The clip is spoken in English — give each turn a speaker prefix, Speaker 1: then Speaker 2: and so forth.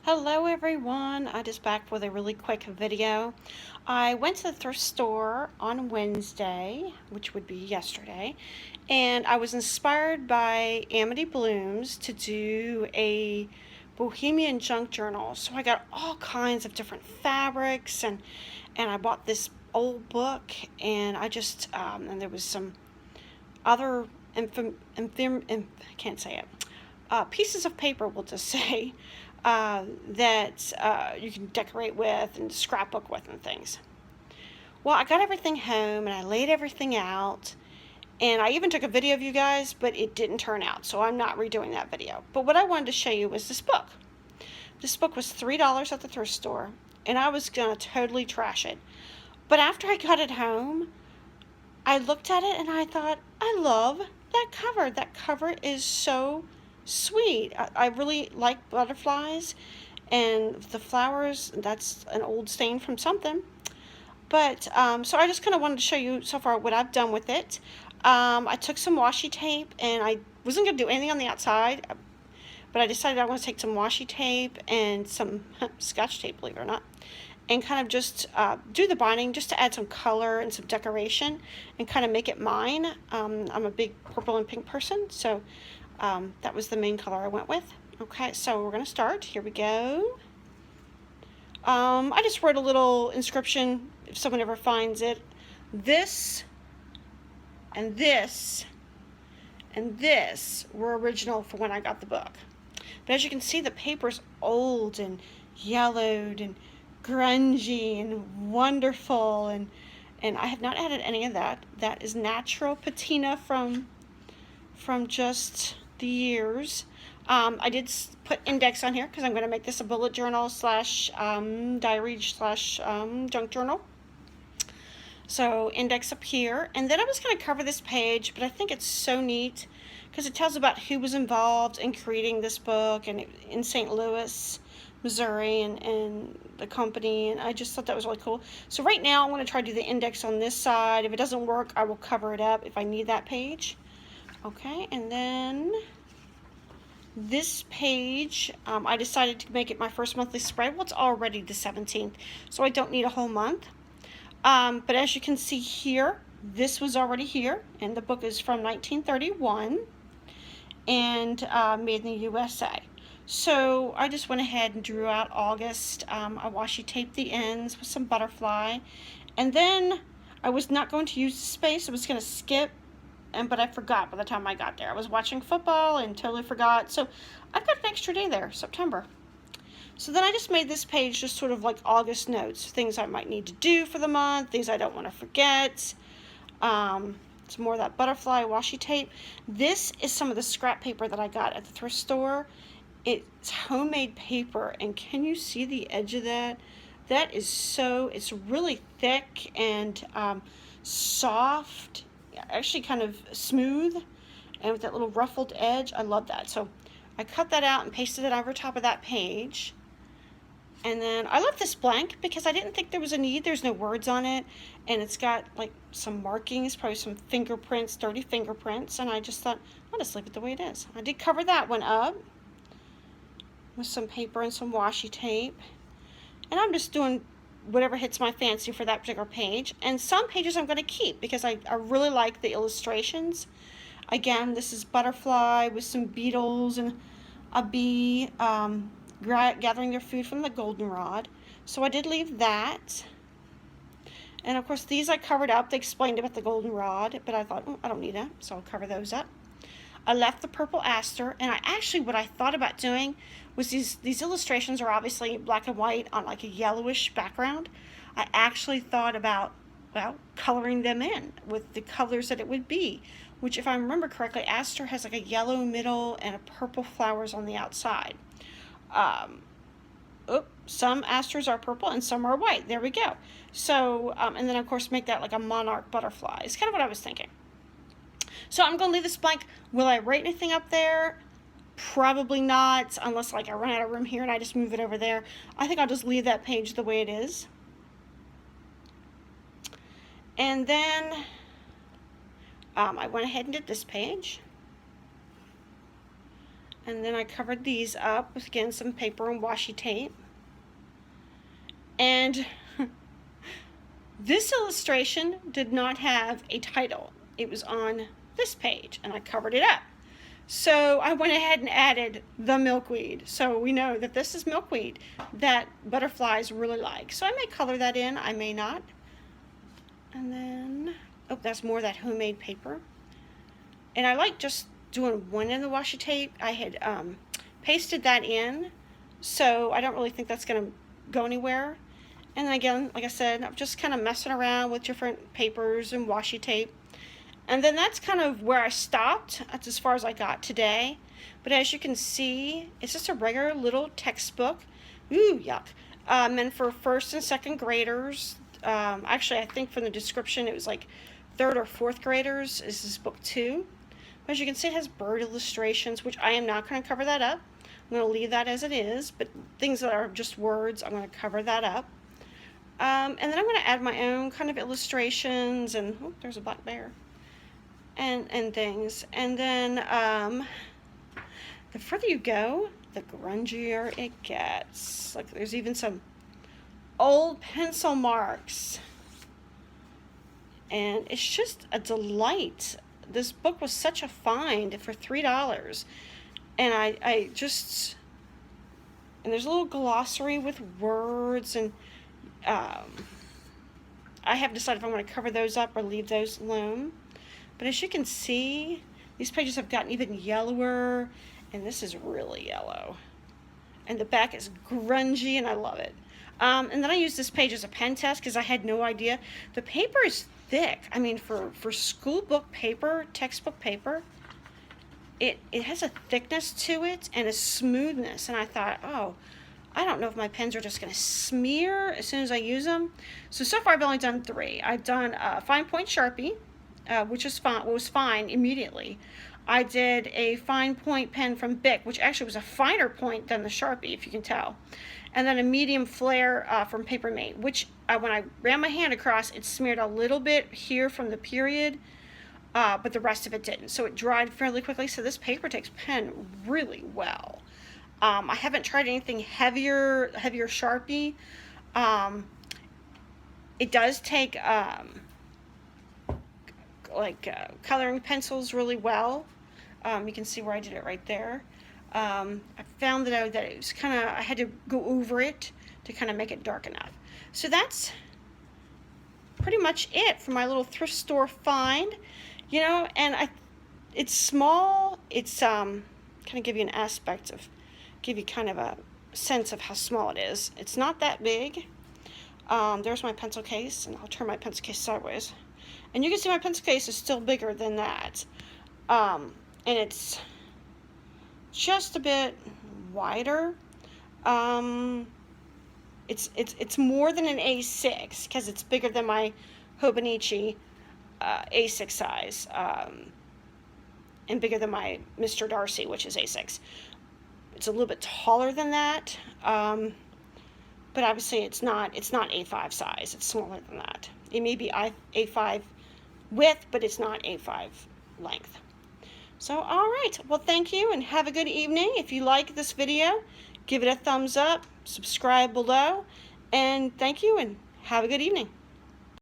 Speaker 1: Hello everyone, I just back with a really quick video. I went to the thrift store on Wednesday, which would be yesterday, and I was inspired by Amity Blooms to do a Bohemian junk journal. So I got all kinds of different fabrics and I bought this old book and and there was some other I can't say it, pieces of paper, we'll just say, that you can decorate with and scrapbook with and things. Well, I got everything home and I laid everything out, and I even took a video of you guys, but it didn't turn out, so I'm not redoing that video. But what I wanted to show you was this book. This book was $3 at the thrift store, and I was gonna totally trash it. But after I got it home, I looked at it and I thought, I love that cover. That cover is so sweet. I really like butterflies and the flowers. That's an old stain from something. But so I just kind of wanted to show you so far what I've done with it. I took some washi tape and I wasn't going to do anything on the outside, but I decided I want to take some washi tape and some scotch tape, believe it or not, and kind of just do the binding just to add some color and some decoration and kind of make it mine. I'm a big purple and pink person, so that was the main color I went with. Okay, so we're going to start. Here we go. I just wrote a little inscription if someone ever finds it. This and this and this were original for when I got the book. But as you can see, the paper's old and yellowed and grungy and wonderful, and I have not added any of that. That is natural patina from just the years. I did put index on here because I'm going to make this a bullet journal slash diary slash junk journal. So index up here, and then I was going to cover this page, but I think it's so neat because it tells about who was involved in creating this book and in St. Louis, Missouri, and the company, and I just thought that was really cool. So right now I'm going to try to do the index on this side. If it doesn't work, I will cover it up if I need that page. Okay, and then this page, I decided to make it my first monthly spread. Well, it's already the 17th, so I don't need a whole month. But as you can see here, this was already here, and the book is from 1931 and made in the USA. So I just went ahead and drew out August. I washi taped the ends with some butterfly, and then I was not going to use the space. I was going to skip, but I forgot by the time I got there. I was watching football and totally forgot. So I've got an extra day there, September. So then I just made this page just sort of like August notes, things I might need to do for the month, things I don't want to forget. It's more of that butterfly washi tape. This is some of the scrap paper that I got at the thrift store. It's homemade paper, and can you see the edge of that? That is so, it's really thick and soft, actually kind of smooth, and with that little ruffled edge. I love that. So I cut that out and pasted it over top of that page. And then I left this blank because I didn't think there was a need. There's no words on it, and it's got like some markings, probably some fingerprints, dirty fingerprints, and I just thought, I'll just leave it the way it is. I did cover that one up with some paper and some washi tape, and I'm just doing whatever hits my fancy for that particular page. And some pages I'm going to keep because I really like the illustrations. Again, this is butterfly with some beetles and a bee gathering their food from the goldenrod. So I did leave that. And of course these I covered up. They explained about the goldenrod, but I thought, I don't need that, so I'll cover those up. I left the purple aster, and what I thought about doing was these illustrations are obviously black and white on like a yellowish background. I actually thought about, well, coloring them in with the colors that it would be, which if I remember correctly, aster has like a yellow middle and a purple flowers on the outside. Some asters are purple and some are white. There we go. So, and then of course make that like a monarch butterfly. It's kind of what I was thinking. So I'm going to leave this blank. Will I write anything up there? Probably not, unless like I run out of room here and I just move it over there. I think I'll just leave that page the way it is. And then I went ahead and did this page. And then I covered these up with, again, some paper and washi tape. And this illustration did not have a title. It was on this page, and I covered it up. So I went ahead and added the milkweed. So we know that this is milkweed that butterflies really like. So I may color that in, I may not. And then, oh, that's more of that homemade paper. And I like just doing one in the washi tape. I had pasted that in, so I don't really think that's going to go anywhere. And then again, like I said, I'm just kind of messing around with different papers and washi tape. And then that's kind of where I stopped. That's as far as I got today. But as you can see, it's just a regular little textbook. Ooh, yuck. Meant for first and second graders. Actually, I think from the description, it was like third or fourth graders. This is book 2. But as you can see, it has bird illustrations, which I am not going to cover that up. I'm going to leave that as it is. But things that are just words, I'm going to cover that up. And then I'm going to add my own kind of illustrations. And oh, there's a black bear. And things. And then the further you go, the grungier it gets. Like there's even some old pencil marks. And it's just a delight. This book was such a find for $3. And I just, and there's a little glossary with words, and I haven't decided if I'm going to cover those up or leave those alone. But as you can see, these pages have gotten even yellower, and this is really yellow. And the back is grungy, and I love it. And then I used this page as a pen test because I had no idea. The paper is thick. I mean, for school book paper, textbook paper, it has a thickness to it and a smoothness. And I thought, oh, I don't know if my pens are just going to smear as soon as I use them. So far I've only done 3. I've done fine point Sharpie, which is fine, was fine immediately. I did a fine point pen from Bic, which actually was a finer point than the Sharpie, if you can tell. And then a medium flare from Paper Mate, which when I ran my hand across, it smeared a little bit here from the period, but the rest of it didn't. So it dried fairly quickly, so this paper takes pen really well. I haven't tried anything heavier Sharpie. It does take coloring pencils really well. You can see where I did it right there. I found that it was kind of, I had to go over it to kind of make it dark enough. So that's pretty much it for my little thrift store find. You know, and it's small. It's kind of give you an aspect of, give you kind of a sense of how small it is. It's not that big. There's my pencil case, and I'll turn my pencil case sideways. And you can see my pencil case is still bigger than that. And it's just a bit wider. It's more than an A6 because it's bigger than my Hobonichi A6 size, and bigger than my Mr. Darcy, which is A6. It's a little bit taller than that, but obviously it's not A5 size. It's smaller than that. It may be A5 width, but it's not A5 length. So, all right. Well, thank you, and have a good evening. If you like this video, give it a thumbs up, subscribe below, and thank you, and have a good evening.